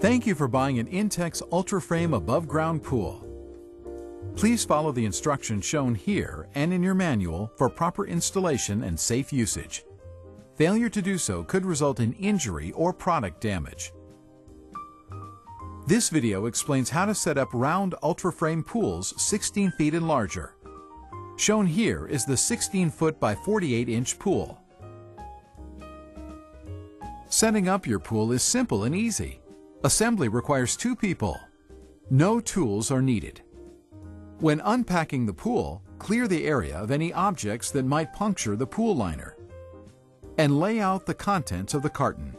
Thank you for buying an Intex Ultra-Frame above-ground pool. Please follow the instructions shown here and in your manual for proper installation and safe usage. Failure to do so could result in injury or product damage. This video explains how to set up round ultra-frame pools 16 feet and larger. Shown here is the 16-foot by 48-inch pool. Setting up your pool is simple and easy. Assembly requires 2 people. No tools are needed. When unpacking the pool, clear the area of any objects that might puncture the pool liner, and lay out the contents of the carton.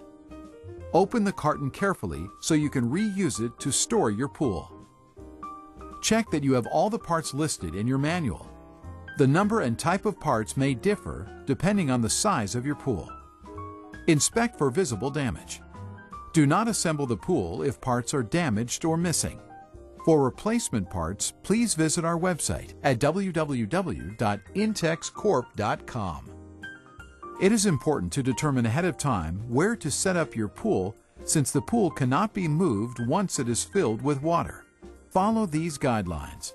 Open the carton carefully so you can reuse it to store your pool. Check that you have all the parts listed in your manual. The number and type of parts may differ depending on the size of your pool. Inspect for visible damage. Do not assemble the pool if parts are damaged or missing. For replacement parts, please visit our website at www.intexcorp.com. It is important to determine ahead of time where to set up your pool, since the pool cannot be moved once it is filled with water. Follow these guidelines.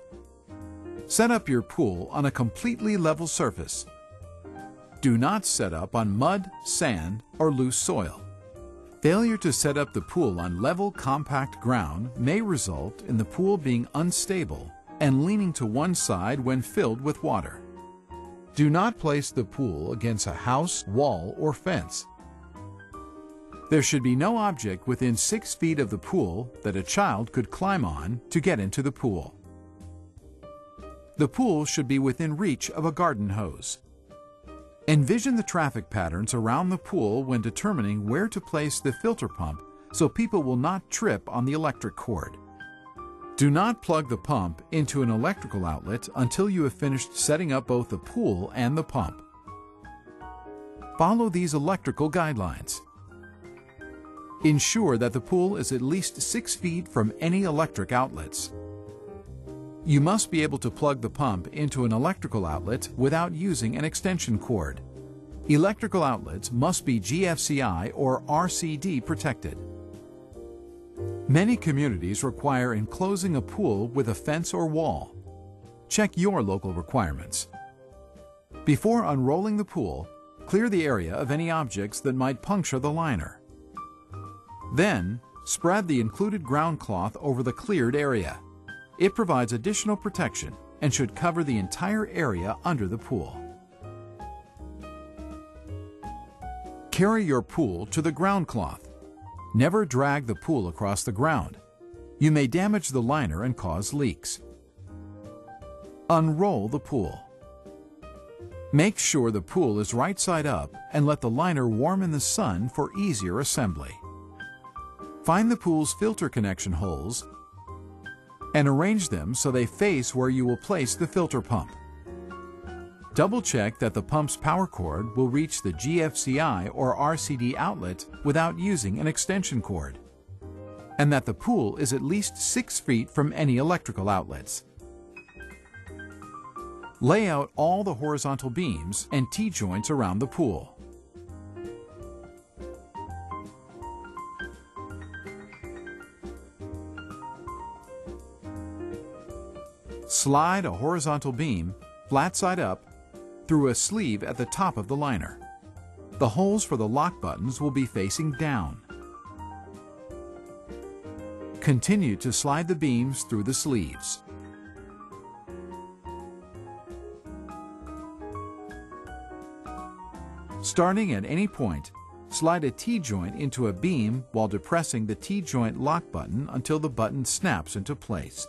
Set up your pool on a completely level surface. Do not set up on mud, sand, or loose soil. Failure to set up the pool on level, compact ground may result in the pool being unstable and leaning to one side when filled with water. Do not place the pool against a house, wall, or fence. There should be no object within 6 feet of the pool that a child could climb on to get into the pool. The pool should be within reach of a garden hose. Envision the traffic patterns around the pool when determining where to place the filter pump so people will not trip on the electric cord. Do not plug the pump into an electrical outlet until you have finished setting up both the pool and the pump. Follow these electrical guidelines. Ensure that the pool is at least 6 feet from any electric outlets. You must be able to plug the pump into an electrical outlet without using an extension cord. Electrical outlets must be GFCI or RCD protected. Many communities require enclosing a pool with a fence or wall. Check your local requirements. Before unrolling the pool, clear the area of any objects that might puncture the liner. Then, spread the included ground cloth over the cleared area. It provides additional protection and should cover the entire area under the pool. Carry your pool to the ground cloth. Never drag the pool across the ground. You may damage the liner and cause leaks. Unroll the pool. Make sure the pool is right side up and let the liner warm in the sun for easier assembly. Find the pool's filter connection holes and arrange them so they face where you will place the filter pump. Double-check that the pump's power cord will reach the GFCI or RCD outlet without using an extension cord, and that the pool is at least 6 feet from any electrical outlets. Lay out all the horizontal beams and T-joints around the pool. Slide a horizontal beam, flat side up, through a sleeve at the top of the liner. The holes for the lock buttons will be facing down. Continue to slide the beams through the sleeves. Starting at any point, slide a T-joint into a beam while depressing the T-joint lock button until the button snaps into place.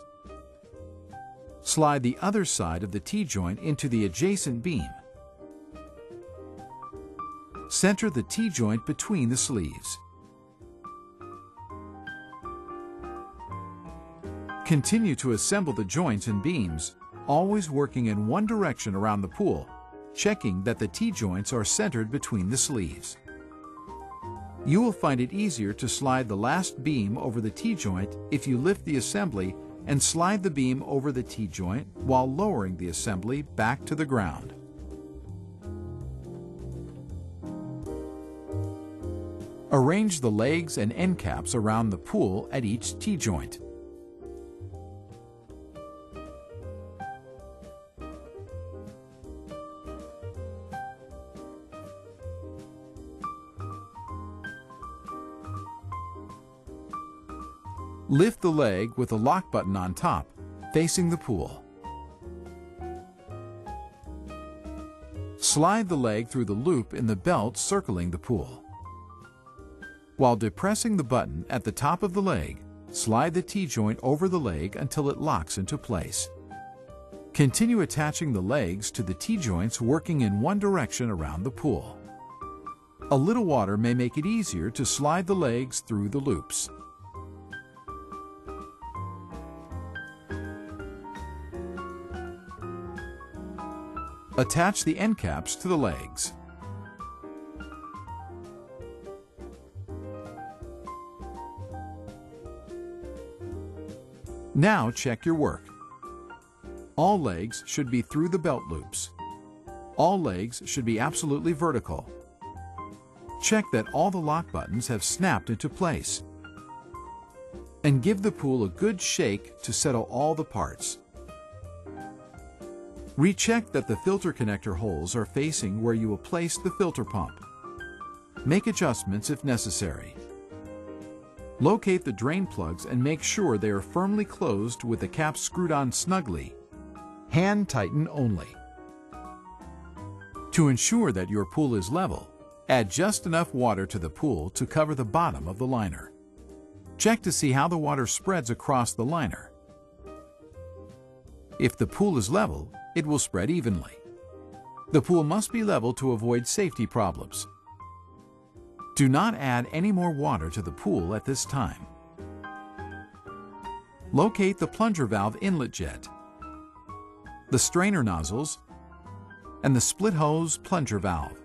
Slide the other side of the T-joint into the adjacent beam. Center the T-joint between the sleeves. Continue to assemble the joints and beams, always working in one direction around the pool, checking that the T-joints are centered between the sleeves. You will find it easier to slide the last beam over the T-joint if you lift the assembly and slide the beam over the T-joint while lowering the assembly back to the ground. Arrange the legs and end caps around the pool at each T-joint. Lift the leg with the lock button on top, facing the pool. Slide the leg through the loop in the belt circling the pool. While depressing the button at the top of the leg, slide the T-joint over the leg until it locks into place. Continue attaching the legs to the T-joints, working in one direction around the pool. A little water may make it easier to slide the legs through the loops. Attach the end caps to the legs. Now check your work. All legs should be through the belt loops. All legs should be absolutely vertical. Check that all the lock buttons have snapped into place. And give the pool a good shake to settle all the parts. Recheck that the filter connector holes are facing where you will place the filter pump. Make adjustments if necessary. Locate the drain plugs and make sure they are firmly closed with the caps screwed on snugly. Hand tighten only. To ensure that your pool is level, add just enough water to the pool to cover the bottom of the liner. Check to see how the water spreads across the liner. If the pool is level, it will spread evenly. The pool must be level to avoid safety problems. Do not add any more water to the pool at this time. Locate the plunger valve inlet jet, the strainer nozzles, and the split hose plunger valve.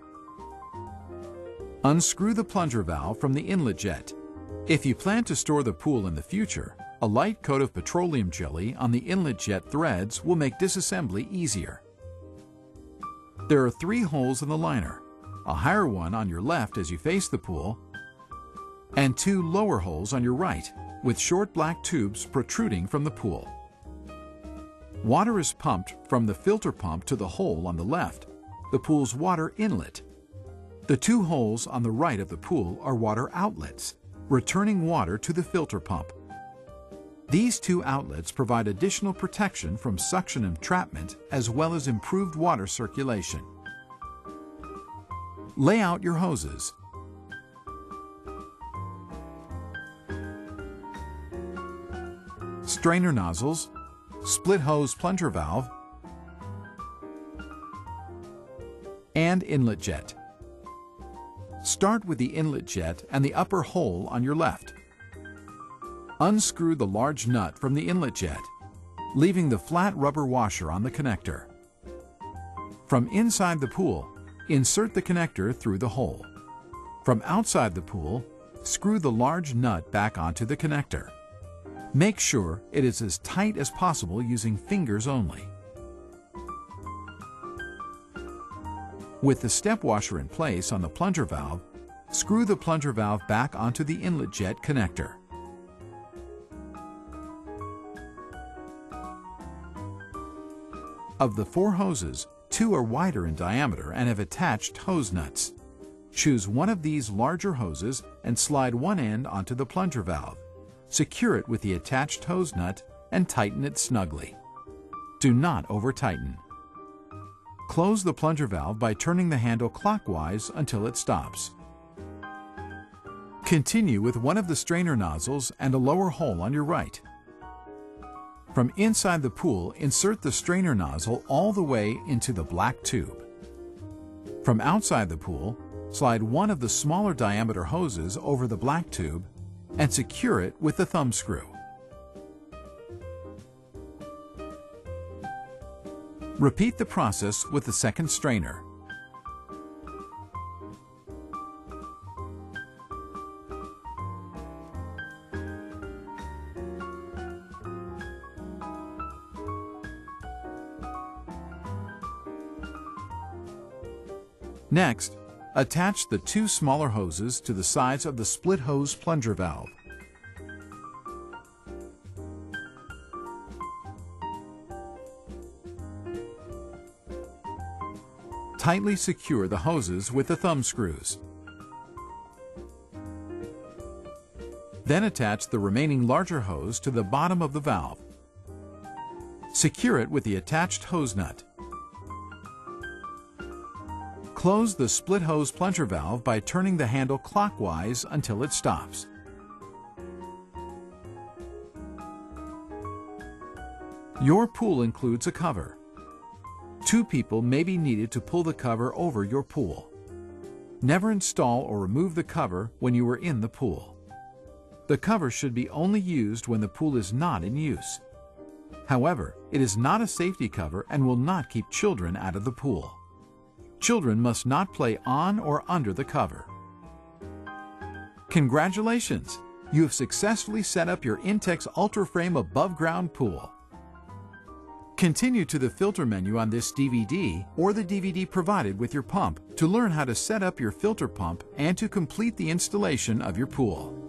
Unscrew the plunger valve from the inlet jet. If you plan to store the pool in the future, a light coat of petroleum jelly on the inlet jet threads will make disassembly easier. There are 3 holes in the liner, a higher one on your left as you face the pool, and 2 lower holes on your right, with short black tubes protruding from the pool. Water is pumped from the filter pump to the hole on the left, the pool's water inlet. The 2 holes on the right of the pool are water outlets, returning water to the filter pump. These 2 outlets provide additional protection from suction entrapment as well as improved water circulation. Lay out your hoses. Strainer nozzles, split hose plunger valve, and inlet jet. Start with the inlet jet and the upper hole on your left. Unscrew the large nut from the inlet jet, leaving the flat rubber washer on the connector. From inside the pool, insert the connector through the hole. From outside the pool, screw the large nut back onto the connector. Make sure it is as tight as possible using fingers only. With the step washer in place on the plunger valve, screw the plunger valve back onto the inlet jet connector. Of the 4 hoses, 2 are wider in diameter and have attached hose nuts. Choose one of these larger hoses and slide one end onto the plunger valve. Secure it with the attached hose nut and tighten it snugly. Do not over-tighten. Close the plunger valve by turning the handle clockwise until it stops. Continue with one of the strainer nozzles and a lower hole on your right. From inside the pool, insert the strainer nozzle all the way into the black tube. From outside the pool, slide one of the smaller diameter hoses over the black tube and secure it with the thumb screw. Repeat the process with the second strainer. Next, Attach the two smaller hoses to the sides of the split hose plunger valve. Tightly secure the hoses with the thumb screws. Then attach the remaining larger hose to the bottom of the valve. Secure it with the attached hose nut. Close the split hose plunger valve by turning the handle clockwise until it stops. Your pool includes a cover. 2 people may be needed to pull the cover over your pool. Never install or remove the cover when you are in the pool. The cover should be only used when the pool is not in use. However, it is not a safety cover and will not keep children out of the pool. Children must not play on or under the cover. Congratulations! You have successfully set up your Intex Ultra-Frame above-ground pool. Continue to the filter menu on this DVD or the DVD provided with your pump to learn how to set up your filter pump and to complete the installation of your pool.